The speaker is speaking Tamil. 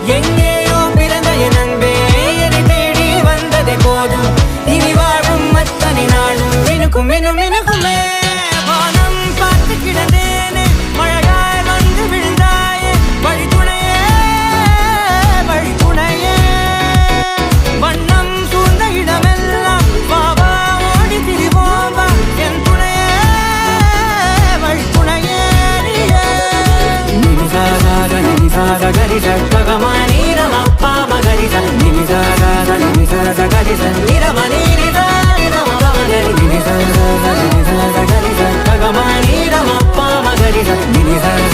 எங்கேயோ பிறந்த என் அன்பே என்னை தேடி வந்ததே போதும் இனி வாழும் அத்தனை நாளும் மினுக்கும் மினும் மினுக்குமே வானம் பார்த்து கிடந்தேனே மழையாய் வந்து விழுந்தாயே வழித்துணையே வழித்துணையே வண்ணம் சூழ்ந்த இடமெல்லாம் பாவா ஓடி திரிவோம் வா என் துணையே வழித்துணையே நினிசாக நினிசாக கரிச ககமானி ரமப்பா மகரிச நினிசாக நினிசாக கரிச நிரமணி நிதா நிரமப மகரி நினிசாக நினிசாக கரிச ககமானி ரமப்பா மகரிச நினிசாக